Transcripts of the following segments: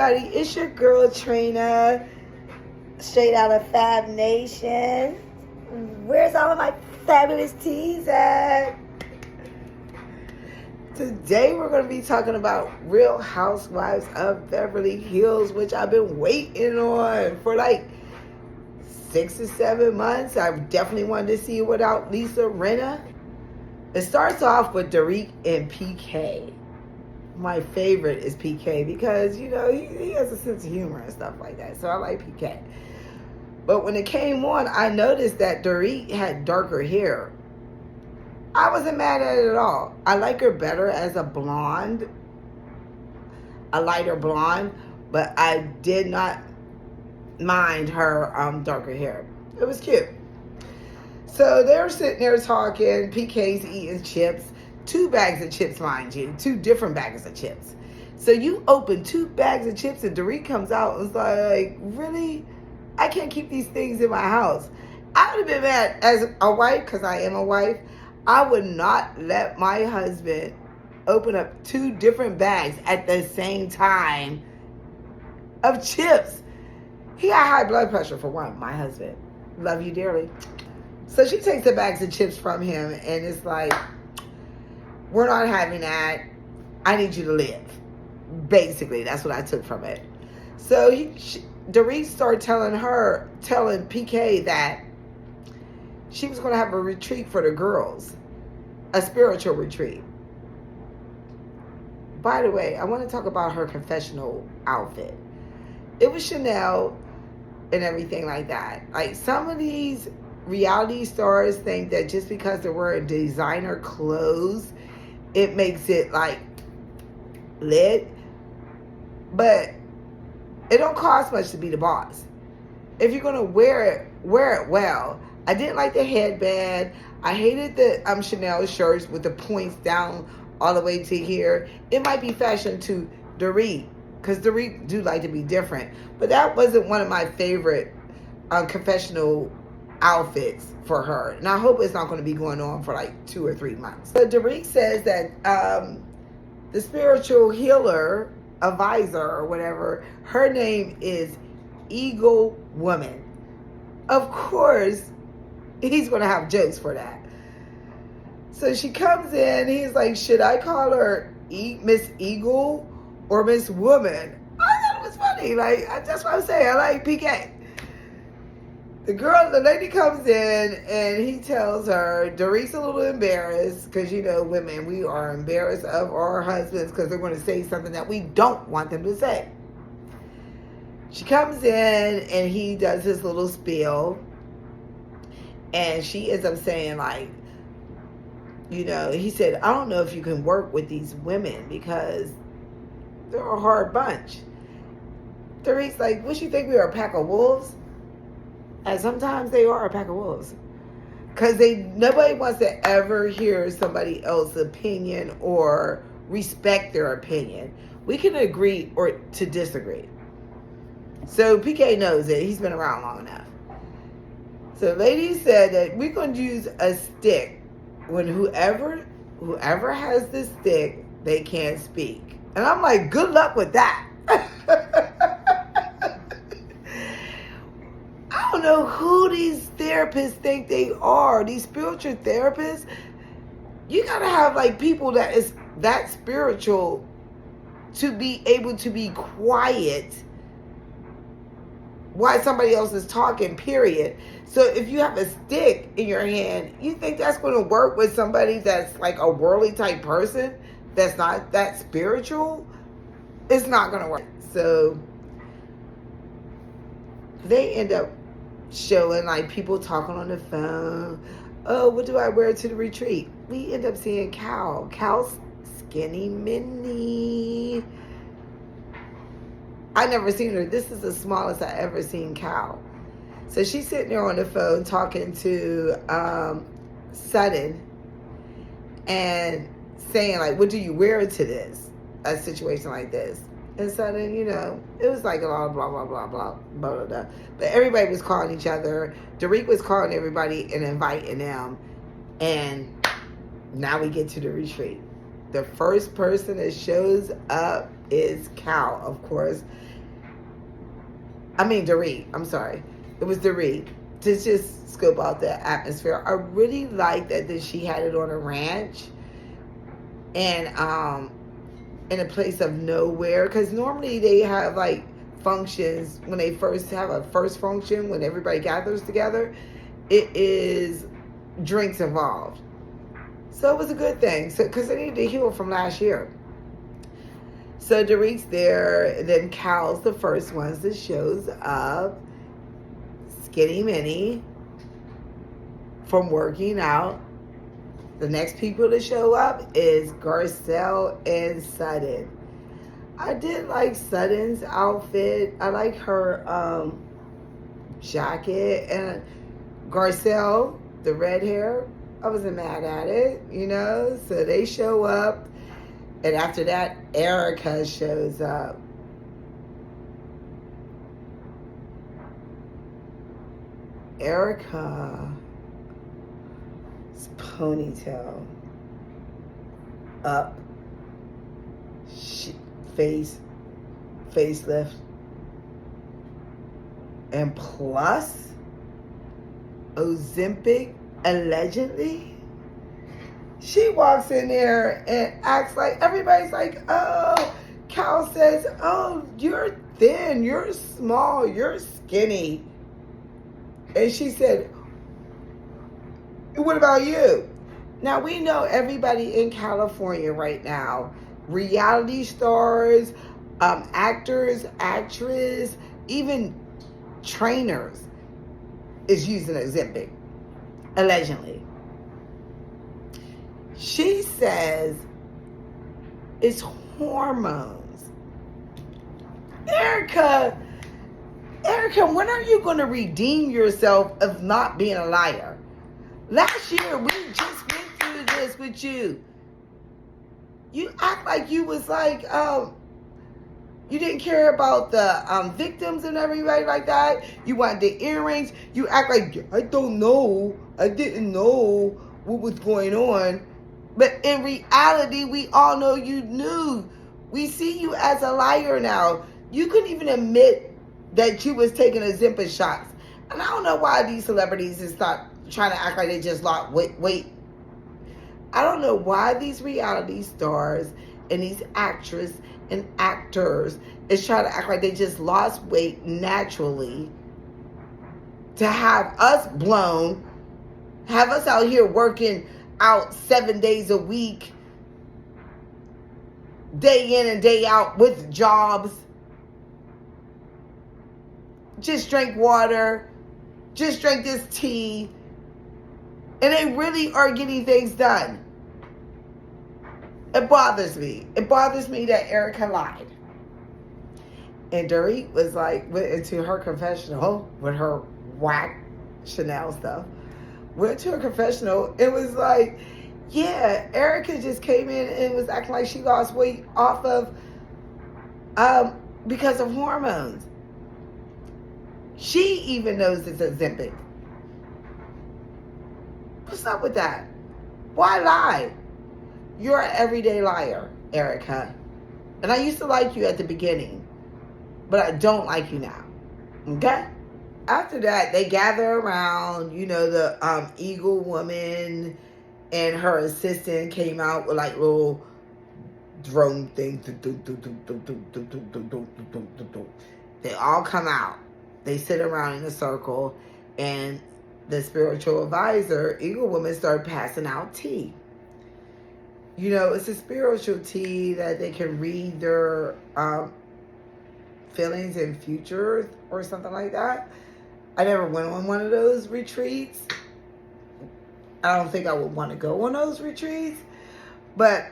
everybody, it's your girl Trina, straight out of Fab Nation. Where's all of my fabulous teas at? Today we're going to be talking about Real Housewives of Beverly Hills, which I've been waiting on for like 6 or 7 months. I definitely wanted to see it without Lisa Rinna. It starts off with Derek and PK. My favorite is PK because, you know, he has a sense of humor and stuff like that. So I like PK. But when it came on, I noticed that Derek had darker hair. I wasn't mad at it at all. I like her better as a blonde, a lighter blonde, but I did not mind her darker hair. It was cute. So they're sitting there talking. PK's eating chips. 2 bags of chips, mind you. 2 different bags of chips. So you open 2 bags of chips and Derek comes out and is like, really? I can't keep these things in my house. I would have been mad as a wife, because I am a wife. I would not let my husband open up 2 different bags at the same time of chips. He got high blood pressure for one, my husband. Love you dearly. So she takes the bags of chips from him and it's like, we're not having that. I need you to live. Basically, that's what I took from it. So Derek started telling PK that she was going to have a retreat for the girls, a spiritual retreat. By the way, I want to talk about her confessional outfit. It was Chanel and everything like that. Like, some of these reality stars think that just because they're wearing designer clothes, it makes it like lit. But it don't cost much to be the boss. If you're gonna wear it well. I didn't like the headband. I hated the Chanel shirts with the points down all the way to here. It might be fashion to Derek, because Derek do like to be different. But that wasn't one of my favorite confessional outfits for her, and I hope it's not going to be going on for like 2 or 3 months. But Derek says that the spiritual healer, advisor or whatever, her name is Eagle Woman. Of course, he's going to have jokes for that. So she comes in, he's like, should I call her Miss Eagle or Miss Woman? I thought it was funny. Like, that's what I'm saying. I like PK. The lady comes in and he tells her, Derek's a little embarrassed because, you know, women, we are embarrassed of our husbands because they're going to say something that we don't want them to say. She comes in and he does his little spiel and she ends up saying, like, you know, he said, I don't know if you can work with these women because they're a hard bunch. Derek's like, what, you think we are a pack of wolves? And sometimes they are a pack of wolves. Because nobody wants to ever hear somebody else's opinion or respect their opinion. We can agree or to disagree. So PK knows it. He's been around long enough. So the lady said that we're going to use a stick. When whoever has this stick, they can't speak. And I'm like, good luck with that. I don't know who these therapists think they are. These spiritual therapists. You gotta have like people that is that spiritual to be able to be quiet while somebody else is talking, period. So if you have a stick in your hand, you think that's going to work with somebody that's like a worldly type person that's not that spiritual? It's not going to work. So they end up showing like people talking on the phone. Oh, what do I wear to the retreat? We end up seeing Cal. Cal's skinny mini. I never seen her. This is the smallest I ever seen Cal. So she's sitting there on the phone talking to Sutton and saying like, what do you wear to this? A situation like this. And Sutton, you know, it was like a lot of blah, blah, blah, blah, blah, blah, blah. But everybody was calling each other. Derek was calling everybody and inviting them. And now we get to the retreat. The first person that shows up is Cal, of course. I mean, Dorit. I'm sorry. It was Dorit. To just scope out the atmosphere. I really liked that she had it on a ranch and in a place of nowhere. Because normally they have like functions when they first have a first function when everybody gathers together. It is drinks involved. So it was a good thing. So because they needed to heal from last year. So Dorit's there, and then Cal's the first ones that shows up. Skinny Minnie from working out. The next people to show up is Garcelle and Sutton. I did like Sutton's outfit. I like her jacket. And Garcelle, the red hair, I wasn't mad at it, you know. So they show up. And after that, Erica shows up. Erica's ponytail up, facelift, and plus Ozempic allegedly. She walks in there and acts like everybody's like, oh, Cal says, oh, you're thin, you're small, you're skinny. And she said, what about you? Now, we know everybody in California right now, reality stars, actors, actresses, even trainers is using Ozempic, allegedly. She says it's hormones. Erica, when are you going to redeem yourself of not being a liar? Last year, we just went through this with you. You act like you was like, you didn't care about the victims and everybody like that. You wanted the earrings. You act like, I don't know. I didn't know what was going on. But in reality, we all know you knew. We see you as a liar now. You couldn't even admit that you was taking Ozempic shots. And I don't know why these celebrities is start trying to act like they just lost weight. I don't know why these reality stars and these actresses and actors is trying to act like they just lost weight naturally to have us blown, have us out here working out 7 days a week, day in and day out with jobs. Just drink water, just drink this tea, and they really are getting things done. It bothers me. It bothers me that Erica lied. And Dorit was like, went into her confessional with her whack Chanel stuff. Went to her confessional. It was like, yeah, Erica just came in and was acting like she lost weight off of, because of hormones. She even knows it's Ozempic. What's up with that? Why lie? You're an everyday liar, Erica. And I used to like you at the beginning, but I don't like you now. Okay? After that, they gather around, you know, the Eagle woman and her assistant came out with like little drone things. They all come out. They sit around in a circle, and the spiritual advisor, Eagle woman, started passing out tea. You know, it's a spiritual tea that they can read their feelings and futures or something like that. I never went on one of those retreats. I don't think I would want to go on those retreats. But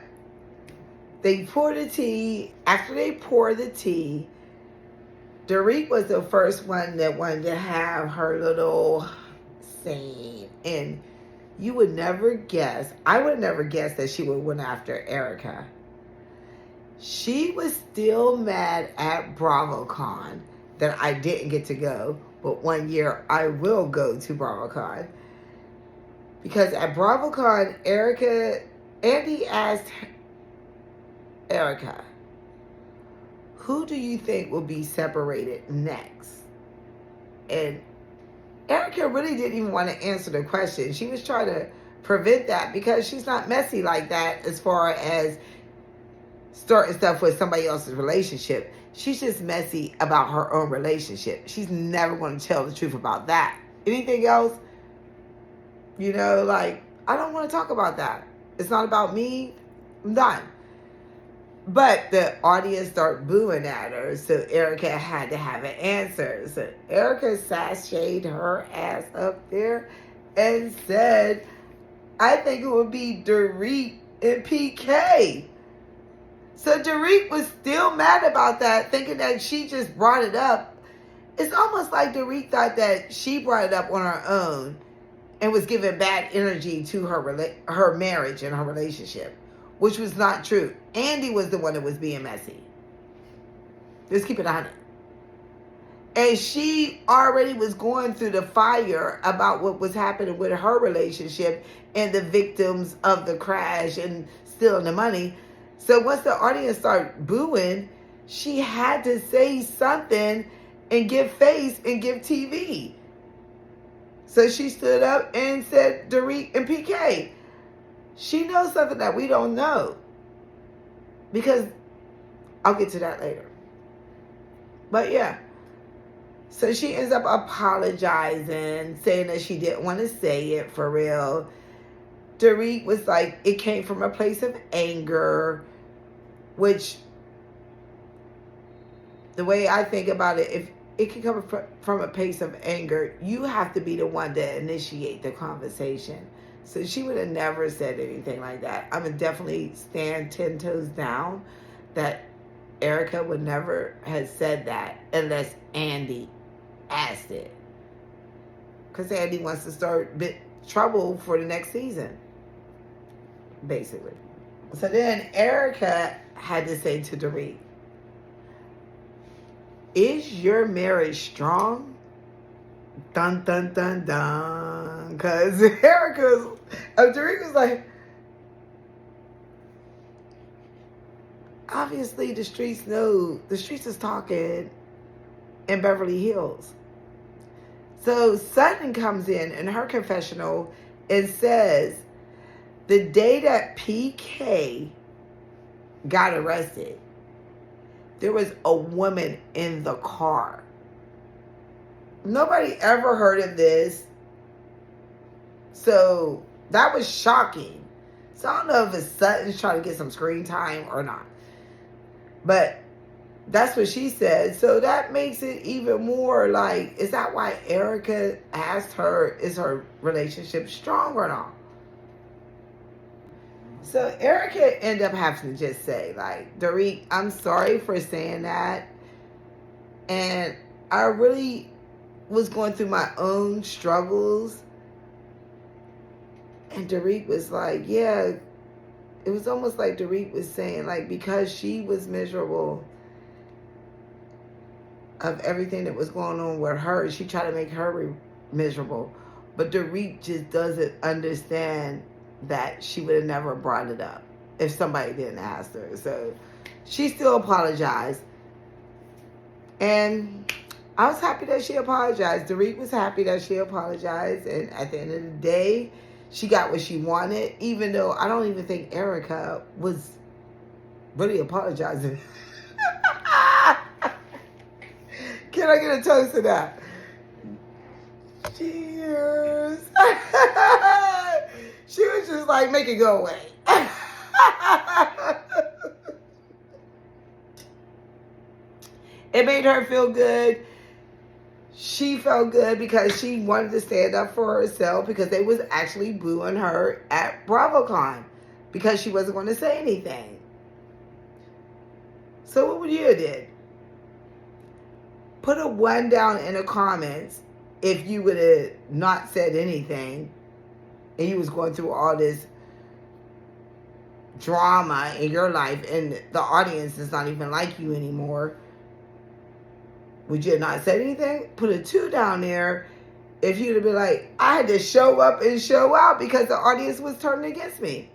they pour the tea. After they pour the tea, Dorit was the first one that wanted to have her little scene. And you would never guess, I would never guess that she would went after Erica. She was still mad at BravoCon that I didn't get to go. But one year I will go to BravoCon. Because at BravoCon, Andy asked Erica, who do you think will be separated next? And Erica really didn't even want to answer the question. She was trying to prevent that because she's not messy like that as far as starting stuff with somebody else's relationship. She's just messy about her own relationship. She's never going to tell the truth about that. Anything else, like, I don't want to talk about that. It's not about me. I'm done. But the audience started booing at her, so Erica had to have an answer. So Erica sashayed her ass up there and said, I think it would be Dorit and PK. So Dorit was still mad about that, thinking that she just brought it up. It's almost like Dorit thought that she brought it up on her own and was giving bad energy to her marriage and her relationship, which was not true. Andy was the one that was being messy. Let's keep it 100. And she already was going through the fire about what was happening with her relationship and the victims of the crash and stealing the money. So once the audience started booing, she had to say something and give face and give TV. So she stood up and said Dorit and PK. She knows something that we don't know. Because I'll get to that later. But yeah. So she ends up apologizing, saying that she didn't want to say it for real. Dorit was like, it came from a place of anger, which, the way I think about it, if it can come from a place of anger, you have to be the one to initiate the conversation. So she would have never said anything like that. I would definitely stand 10 toes down that Erica would never have said that unless Andy asked it. Because Andy wants to start trouble for the next season, basically. So then Erica had to say to Dorit, is your marriage strong? Dun, dun, dun, dun. Because Dorit was like, obviously the streets know, the streets is talking in Beverly Hills. So Sutton comes in her confessional and says, the day that PK got arrested, there was a woman in the car. Nobody ever heard of this. So that was shocking. So I don't know if it's Sutton's trying to get some screen time or not. But that's what she said. So that makes it even more like, is that why Erica asked her, is her relationship strong or not? So Erica ended up having to just say, like, Dorit, I'm sorry for saying that. And I really was going through my own struggles. And Dorit was like, yeah, it was almost like Dorit was saying, like, because she was miserable of everything that was going on with her, she tried to make her miserable. But Dorit just doesn't understand that she would have never brought it up if somebody didn't ask her. So she still apologized. And I was happy that she apologized. Dorit was happy that she apologized. And at the end of the day, she got what she wanted, even though I don't even think Erica was really apologizing. Can I get a toast to that? Cheers. She was just like, make it go away. It made her feel good. She felt good because she wanted to stand up for herself because they was actually booing her at BravoCon because she wasn't going to say anything. So what would you have did? Put a 1 down in the comments if you would have not said anything and you was going through all this drama in your life and the audience is not even like you anymore. Would you have not said anything? Put a 2 down there if you'd have been like, I had to show up and show out because the audience was turning against me.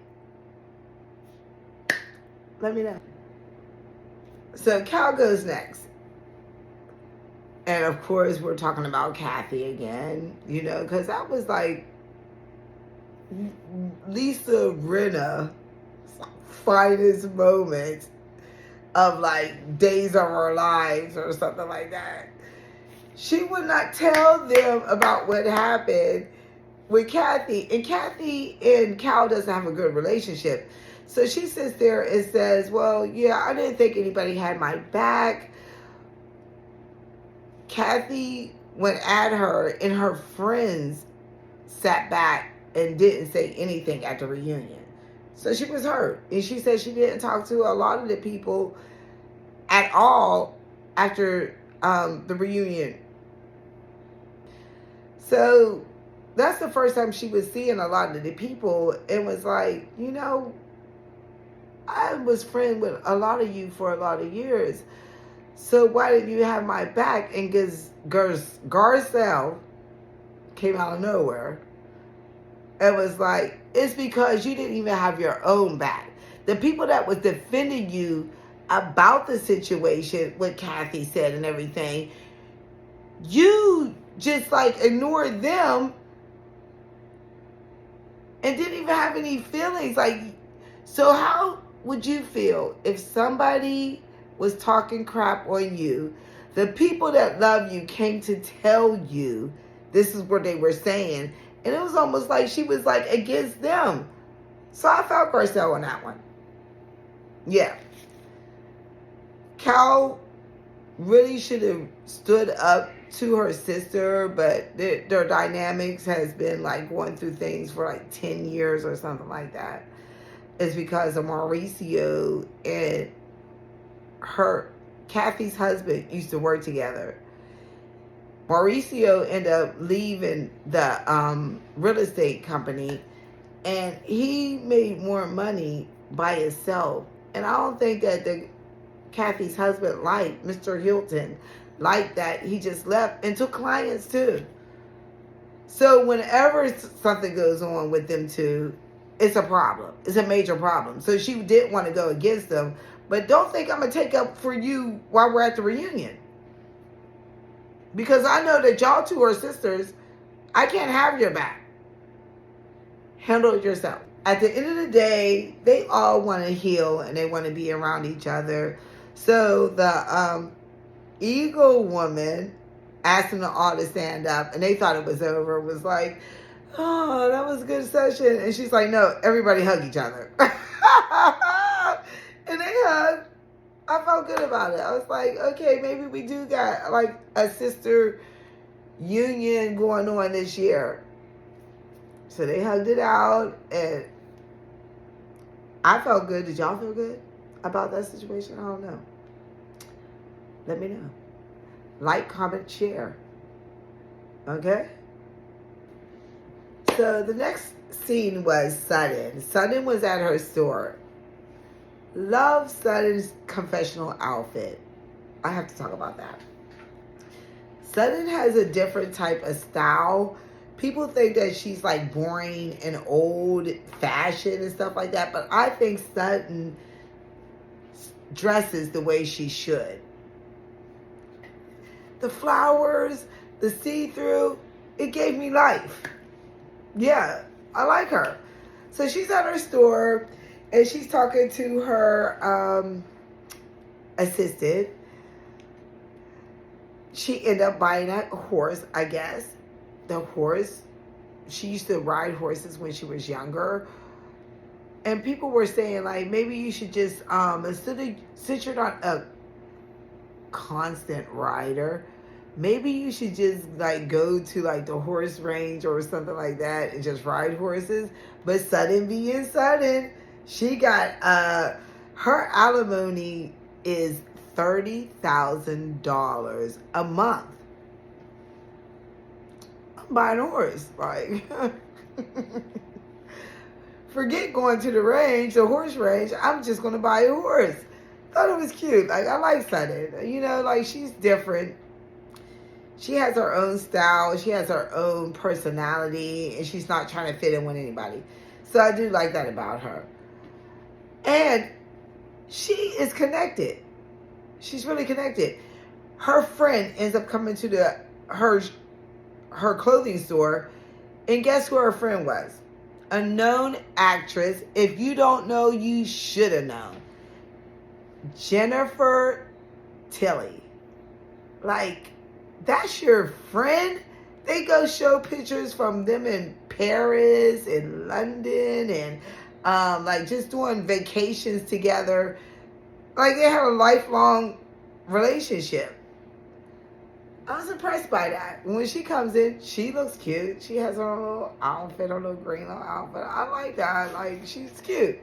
Let me know. So Cal goes next. And of course, we're talking about Kathy again, you know, because that was like Lisa Rinna finest moment of like Days of Our Lives or something like that. She would not tell them about what happened with Kathy. And Kathy and Cal doesn't have a good relationship. So she sits there and says, well, yeah, I didn't think anybody had my back. Kathy went at her, and her friends sat back and didn't say anything at the reunion. So she was hurt. And she said she didn't talk to a lot of the people at all after the reunion. So that's the first time she was seeing a lot of the people and was like, you know, I was friends with a lot of you for a lot of years. So why didn't you have my back? And Garcelle came out of nowhere and was like, it's because you didn't even have your own back. The people that was defending you about the situation, what Kathy said and everything, you just like ignored them and didn't even have any feelings. Like, so how would you feel if somebody was talking crap on you? The people that love you came to tell you this is what they were saying. And it was almost like she was like against them. So I felt Garcelle on that one. Yeah. Cal really should have stood up to her sister, but their dynamics has been like going through things for like 10 years or something like that. It's because of Mauricio and Kathy's husband used to work together. Mauricio ended up leaving the real estate company, and he made more money by himself. And I don't think that Kathy's husband liked Mr. Hilton, liked that he just left and took clients too. So whenever something goes on with them two, it's a problem. It's a major problem. So she did want to go against them. But don't think I'm going to take up for you while we're at the reunion. Because I know that y'all two are sisters. I can't have your back. Handle it yourself. At the end of the day, they all want to heal and they want to be around each other. So the Eagle woman asked them to all to stand up, and they thought it was over. Was like, oh, that was a good session. And she's like, no, everybody hug each other. And they hugged. I felt good about it. I was like, okay, maybe we do got like a sister union going on this year. So they hugged it out, and I felt good. Did y'all feel good about that situation? I don't know. Let me know. Like, comment, share. Okay? So the next scene was Sutton. Sutton was at her store. Love Sutton's confessional outfit. I have to talk about that. Sutton has a different type of style. People think that she's like boring and old fashioned and stuff like that, but I think Sutton dresses the way she should. The flowers, the see-through, it gave me life. Yeah, I like her. So she's at her store and she's talking to her assistant. She ended up buying a horse, I guess. The horse, she used to ride horses when she was younger. And people were saying, like, maybe you should just, since you're not a constant rider, maybe you should just, like, go to, like, the horse range or something like that and just ride horses. But Sutton being Sutton, she got, her alimony is $30,000 a month. I'm buying a horse, like... Forget going to the range, the horse range. I'm just going to buy a horse. Thought it was cute. Like, I like Sutton. You know, like, she's different. She has her own style. She has her own personality. And she's not trying to fit in with anybody. So I do like that about her. And she is connected. She's really connected. her friend ends up coming to her clothing store, and guess who her friend was? A known actress. If you don't know, you should have known. Jennifer Tilly. Like, that's your friend? They go show pictures from them in Paris and London and like just doing vacations together. Like they have a lifelong relationship. I was impressed by that. When she comes in, she looks cute. She has her little outfit, her little green little outfit. I like that. Like, she's cute.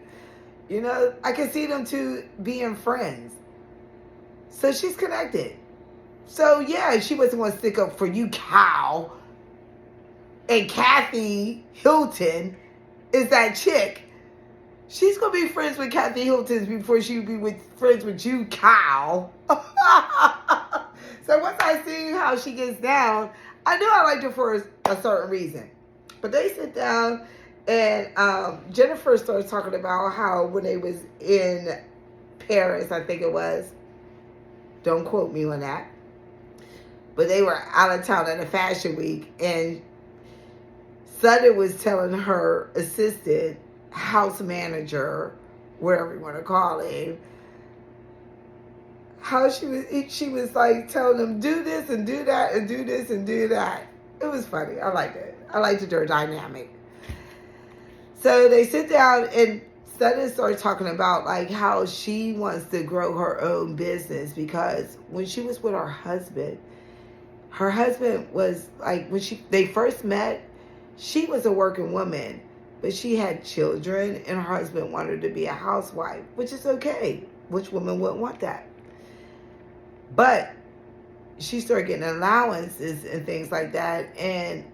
You know, I can see them two being friends. So she's connected. So, yeah, she wasn't going to stick up for you, Cal. And Kathy Hilton is that chick. She's going to be friends with Kathy Hilton before she would be friends with you, Cal. So once I see how she gets down, I knew I liked her for a certain reason. But they sit down, and Jennifer starts talking about how when they was in Paris, I think it was. Don't quote me on that. But they were out of town at a fashion week, and Sutter was telling her assistant, house manager, whatever you want to call him, how she was like telling them, do this and do that and do this and do that. It was funny. I liked it. I liked their dynamic. So they sit down, and Sutton started talking about like how she wants to grow her own business, because when she was with her husband was like, when they first met, she was a working woman, but she had children, and her husband wanted her to be a housewife, which is okay. Which woman wouldn't want that? But she started getting allowances and things like that, and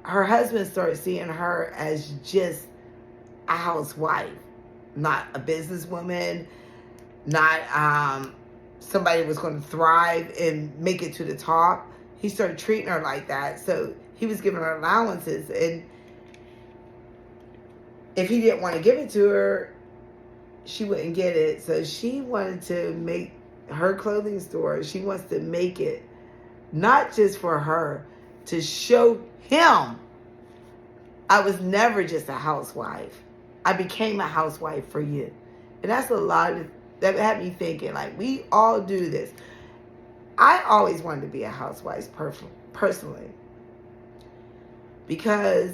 her husband started seeing her as just a housewife, not a businesswoman, not somebody who was going to thrive and make it to the top. He started treating her like that, so he was giving her allowances, and if he didn't want to give it to her, she wouldn't get it. So she wanted to make her clothing store, she wants to make it not just for her, to show him I was never just a housewife. I became a housewife for you. And that's a lot that had me thinking, like, we all do this. I always wanted to be a housewife personally, because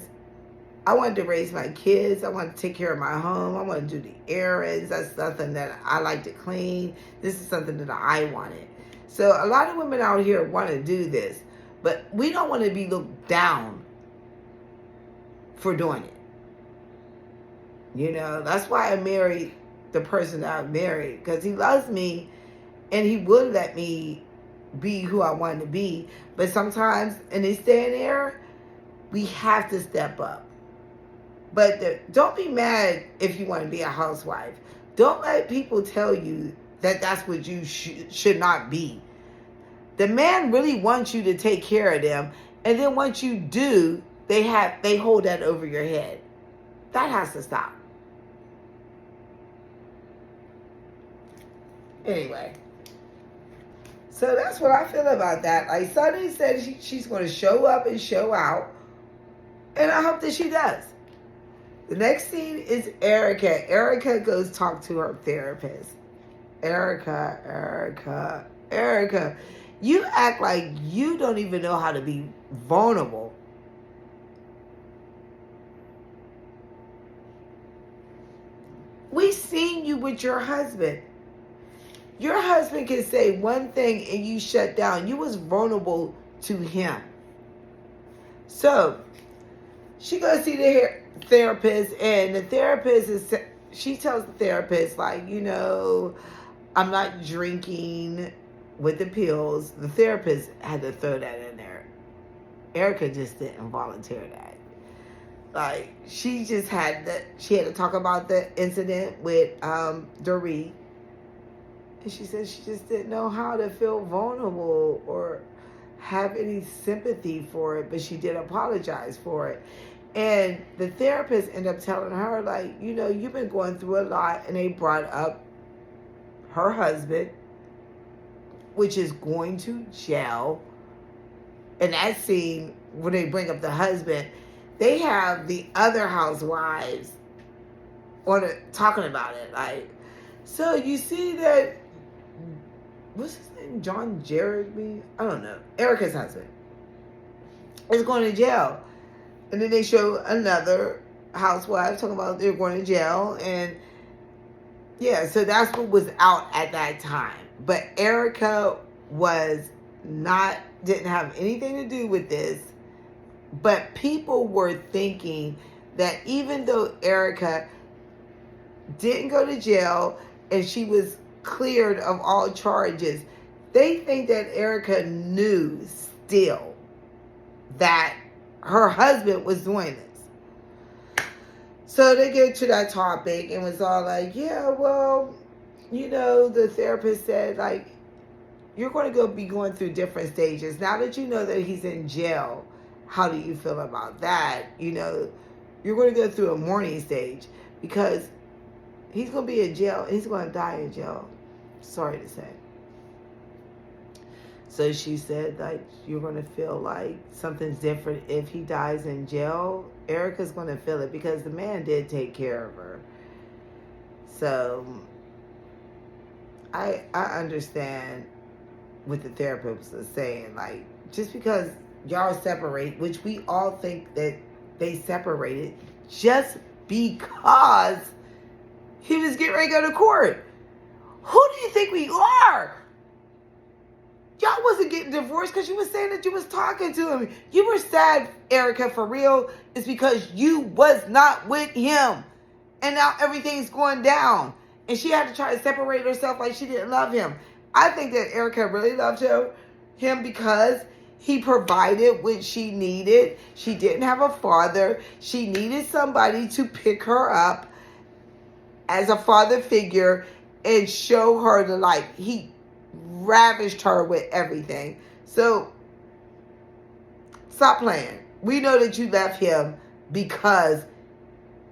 I wanted to raise my kids. I wanted to take care of my home. I wanted to do the errands. That's something that I like to clean. This is something that I wanted. So a lot of women out here want to do this, but we don't want to be looked down for doing it. You know, that's why I married the person that I married, because he loves me and he would let me be who I wanted to be. But sometimes in this day and era, we have to step up. But don't be mad if you want to be a housewife. Don't let people tell you that that's what you should not be. The man really wants you to take care of them, and then once you do, they hold that over your head. That has to stop. Anyway, so that's what I feel about that. Like Sunny said, she's going to show up and show out, and I hope that she does. The next scene is Erica. Erica goes talk to her therapist. Erica. You act like you don't even know how to be vulnerable. We've seen you with your husband. Your husband can say one thing and you shut down. You was vulnerable to him. So, she goes see the therapist, and the therapist she tells the therapist, like, you know, I'm not drinking with the pills. The therapist had to throw that in there. Erica just didn't volunteer that. Like, she had to talk about the incident with Dorit. And she said she just didn't know how to feel vulnerable or have any sympathy for it, but she did apologize for it. And the therapist ended up telling her, like, you know, you've been going through a lot, and they brought up her husband. which is going to jail. And that scene, when they bring up the husband, they have the other housewives on it, talking about it. Like, so you see that, what's his name? John Jeremy? I don't know. Erica's husband is going to jail. And then they show another housewife talking about they're going to jail. And yeah, so that's what was out at that time. But Erica didn't have anything to do with this. But people were thinking that even though Erica didn't go to jail and she was cleared of all charges, they think that Erica knew still that her husband was doing this. So they get to that topic and was all like, yeah, well, the therapist said, like, you're going to be going through different stages. Now that you know that he's in jail, how do you feel about that? You're going to go through a mourning stage because he's going to be in jail and he's going to die in jail. Sorry to say. So she said, like, you're going to feel like something's different if he dies in jail. Erica's going to feel it because the man did take care of her. So I understand what the therapist was saying. Like, just because y'all separate, which we all think that they separated, just because he was getting ready to go to court. Who do you think we are? Y'all wasn't getting divorced because you was saying that you was talking to him. You were sad, Erica, for real. It's because you was not with him. And now everything's going down. And she had to try to separate herself like she didn't love him. I think that Erica really loved him because he provided what she needed. She didn't have a father. She needed somebody to pick her up as a father figure and show her the light. He ravished her with everything. So stop playing. We know that you left him because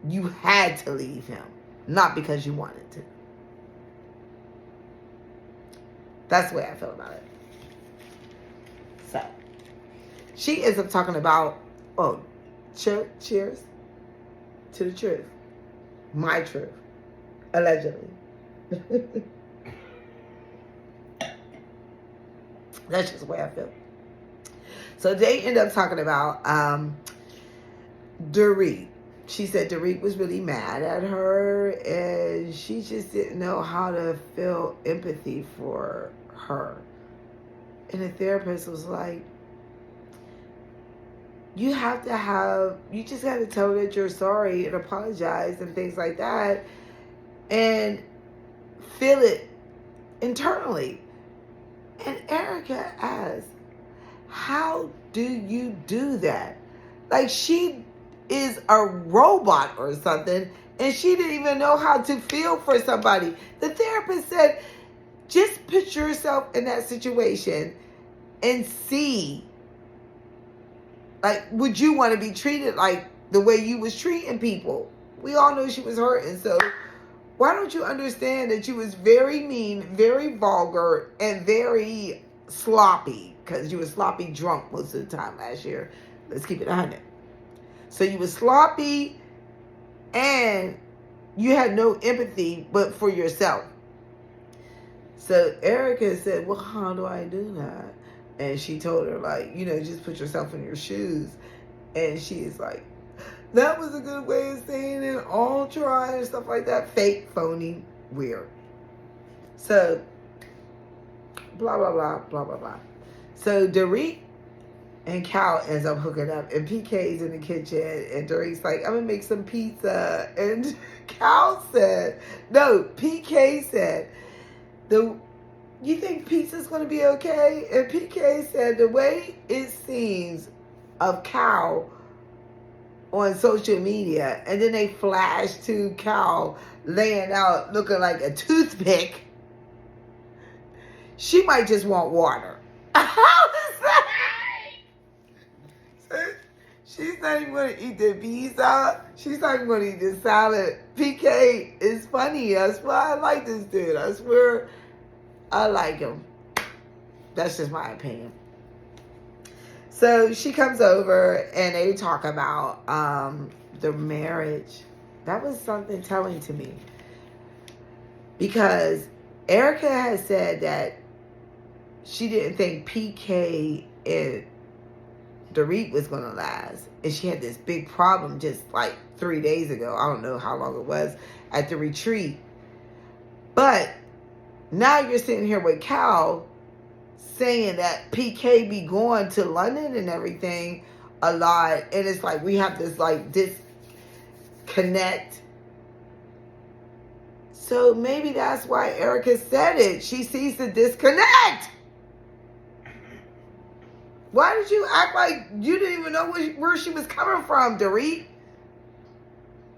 you had to leave him, not because you wanted to. That's the way I feel about it. So she ends up talking about, cheers to the truth. My truth. Allegedly. That's just the way I feel. So they end up talking about Dorit. She said Dorit was really mad at her and she just didn't know how to feel empathy for her. And the therapist was like, you just got to tell her that you're sorry and apologize and things like that and feel it internally. And Erica asked, how do you do that? Like, she is a robot or something, and she didn't even know how to feel for somebody. The therapist said, just put yourself in that situation and see, like, would you want to be treated like the way you was treating people? We all know she was hurting, so why don't you understand that you was very mean, very vulgar, and very sloppy? Because you were sloppy drunk most of the time last year. Let's keep it 100. So you were sloppy and you had no empathy but for yourself. So Erica said, well, how do I do that? And she told her, like, just put yourself in your shoes. And she's like, that was a good way of saying it. I'll try and stuff like that. Fake, phony, weird. So, blah, blah, blah, blah, blah, blah. So Dorit and Cal ends up hooking up. And PK's in the kitchen. And Dorit's like, I'm going to make some pizza. And PK said, you think pizza's going to be okay? And PK said, the way it seems of Cal on social media, and then they flash to Cal laying out looking like a toothpick, she might just want water. How is that? She's not even going to eat the pizza. She's not even going to eat the salad. PK is funny. That's why I like this dude. I swear I like him. That's just my opinion. So she comes over and they talk about the marriage. That was something telling to me. Because Erica has said that she didn't think PK and Dorit was going to last. And she had this big problem just like 3 days ago. I don't know how long it was at the retreat. But now you're sitting here with Cal saying that PK be going to London and everything a lot. And it's like we have this like disconnect. So maybe that's why Erica said it. She sees the disconnect. Why did you act like you didn't even know where she was coming from, Dorit?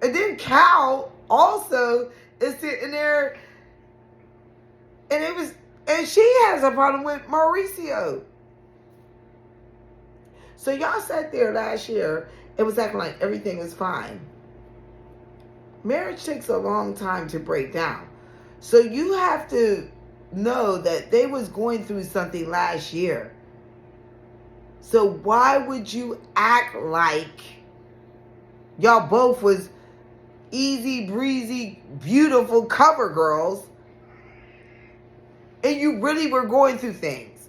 And then Cal also is sitting there, and she has a problem with Mauricio. So y'all sat there last year, it was acting like everything was fine. Marriage takes a long time to break down. So you have to know that they was going through something last year. So why would you act like y'all both was easy breezy, beautiful cover girls and you really were going through things?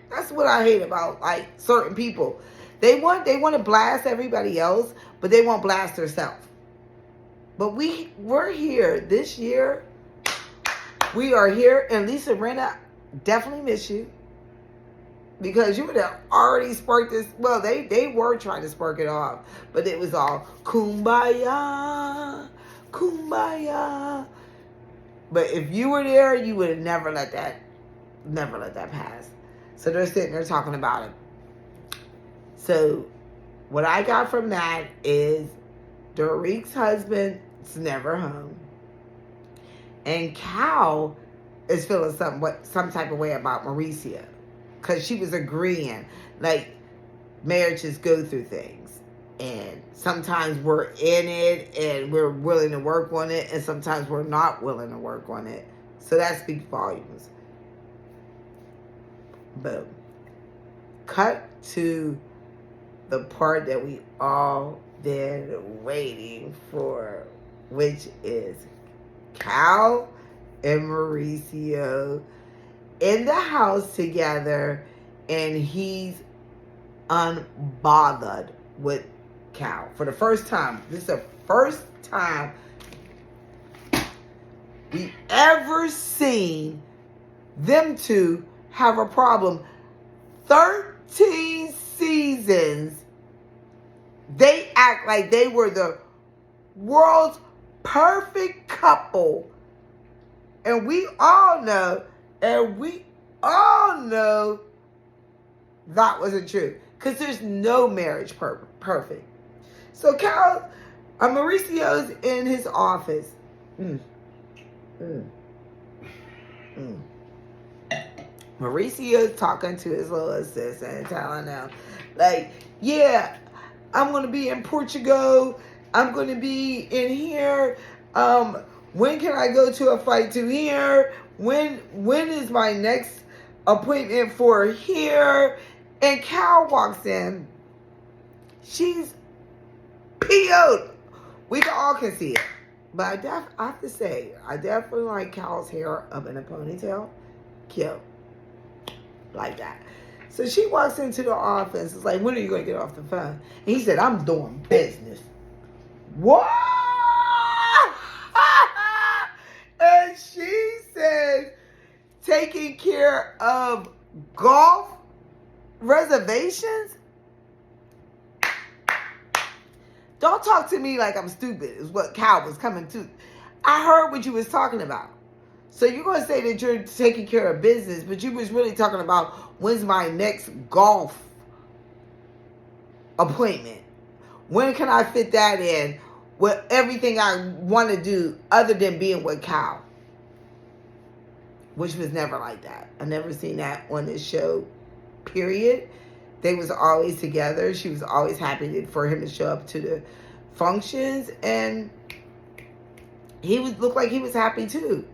That's what I hate about like certain people. They want to blast everybody else, but they won't blast themselves. But we're here this year. We are here, and Lisa Rinna, definitely miss you. Because you would have already sparked this. Well, they were trying to spark it off. But it was all kumbaya, kumbaya. But if you were there, you would have never let that pass. So they're sitting there talking about it. So what I got from that is Dorit's husband's never home. And Cal is feeling some type of way about Mauricio. Because she was agreeing, like, marriages go through things. And sometimes we're in it and we're willing to work on it. And sometimes we're not willing to work on it. So that speaks volumes. Boom. Cut to the part that we all been waiting for, which is Cal and Mauricio in the house together, and he's unbothered with Cal for the first time. This is the first time we ever seen them two have a problem. 13 seasons they act like they were the world's perfect couple, and we all know that wasn't true. Because there's no marriage perfect. So Mauricio's in his office. Mauricio's talking to his little assistant and telling them, like, yeah, I'm going to be in Portugal. I'm going to be in here. When can I go to a fight to here? When is my next appointment for here? And Cal walks in. She's PO'd. We all can see it. But I have to say, I definitely like Cal's hair up in a ponytail. Cute. Like that. So she walks into the office. It's like, when are you going to get off the phone? And he said, I'm doing business. What? And she said, taking care of golf reservations? Don't talk to me like I'm stupid, is what Cal was coming to. I heard what you was talking about. So you're going to say that you're taking care of business, but you was really talking about when's my next golf appointment? When can I fit that in with everything I want to do other than being with Cal? Which was never like that. I never seen that on this show, period. They was always together. She was always happy for him to show up to the functions, and he looked like he was happy too.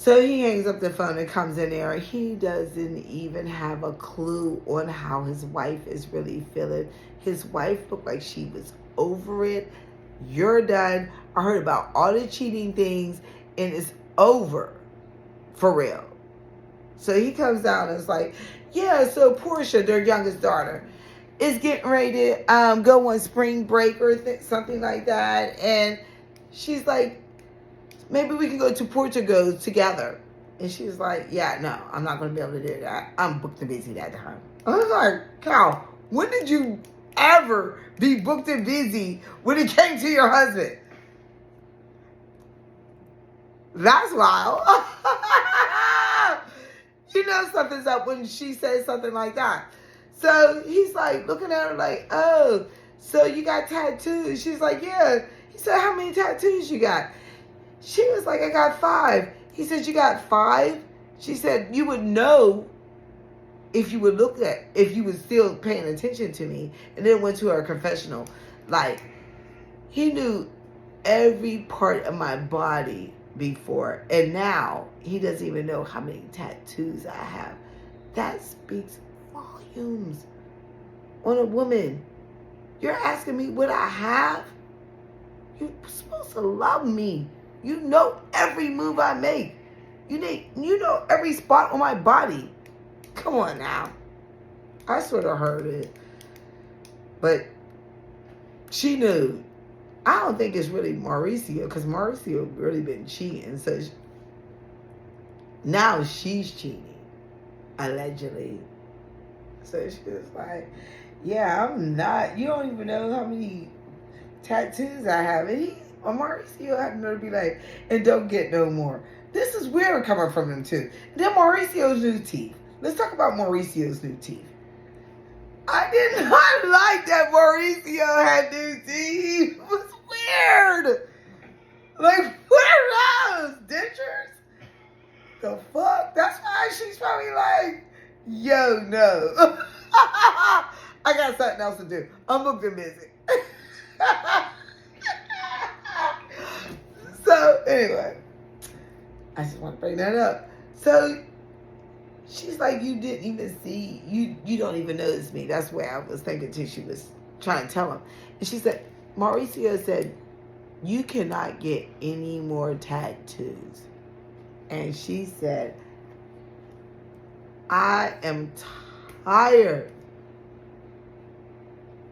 So he hangs up the phone and comes in there. He doesn't even have a clue on how his wife is really feeling. His wife looked like she was over it. You're done. I heard about all the cheating things, and it's over. For real. So he comes down and is like, yeah, so Portia, their youngest daughter, is getting ready to go on spring break or something like that. And she's like, maybe we can go to Portugal together. And she's like, yeah, no, I'm not going to be able to do that. I'm booked and busy that time. I was like, Cal, when did you ever be booked and busy when it came to your husband? That's wild. You know something's up when she says something like that. So he's like looking at her like, oh, so you got tattoos? She's like, yeah. He said, how many tattoos you got? She was like, I got 5. He said, you got 5? She said, you would know if you would look at, if you was still paying attention to me. And then went to her confessional. Like, he knew every part of my body before. And now he doesn't even know how many tattoos I have. That speaks volumes on a woman. You're asking me what I have? You're supposed to love me. You know every move I make. You know every spot on my body. Come on now. I sort of heard it. But she knew. I don't think it's really Mauricio, because Mauricio really been cheating. So now she's cheating, allegedly. So she was like, yeah, I'm not. You don't even know how many tattoos I have. And Mauricio had to be like, and don't get no more. This is weird coming from him too. And then Mauricio's new teeth. Let's talk about Mauricio's new teeth. I did not like that Mauricio had new teeth. It was weird. Like, what are those? Dentures? The fuck? That's why she's probably like, yo, no. I got something else to do. I'm booked and busy. So, anyway. I just want to bring that up. So, she's like, you didn't even see, you don't even notice me. That's where I was thinking too. She was trying to tell him. And she said, Mauricio said, you cannot get any more tattoos. And she said, I am tired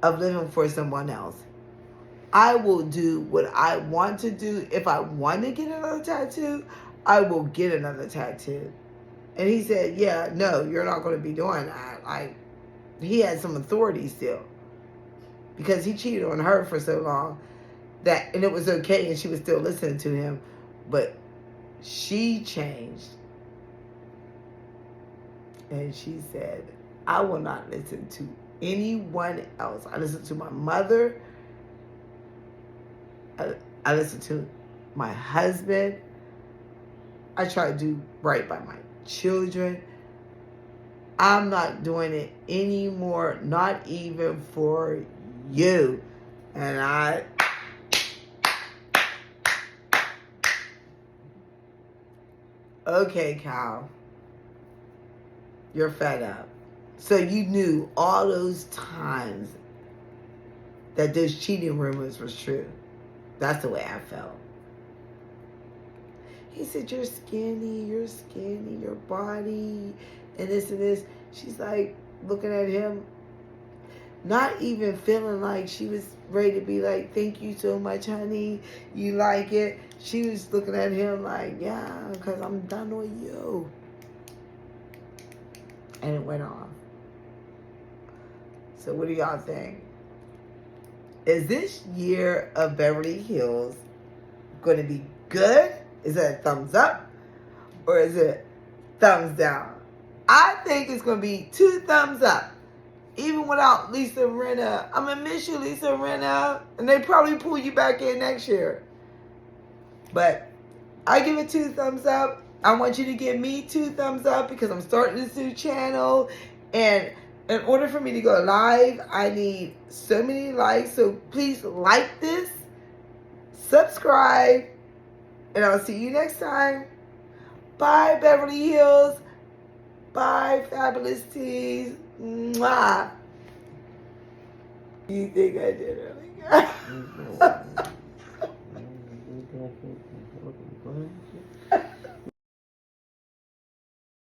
of living for someone else. I will do what I want to do. If I want to get another tattoo, I will get another tattoo. And he said, yeah, no, you're not going to be doing that. Like, he had some authority still. Because he cheated on her for so long. And it was okay, and she was still listening to him. But she changed. And she said, I will not listen to anyone else. I listen to my mother. I listen to my husband. I try to do right by my children. I'm not doing it anymore, not even for you. And okay, Cal, you're fed up. So you knew all those times that those cheating rumors was true. That's the way I felt. He said, you're skinny, your body, and this and this. She's like looking at him, not even feeling like she was ready to be like, thank you so much, honey. You like it? She was looking at him like, yeah, because I'm done with you. And it went off. So what do y'all think? Is this year of Beverly Hills going to be good? Is it a thumbs up or is it thumbs down? I think it's going to be 2 thumbs up. Even without Lisa Rinna. I'm going to miss you, Lisa Rinna. And they probably pull you back in next year. But I give it 2 thumbs up. I want you to give me 2 thumbs up because I'm starting this new channel. And in order for me to go live, I need so many likes. So please like this, subscribe, and I'll see you next time. Bye, Beverly Hills. Bye, Fabulous Teas. Mwah. You think I did earlier?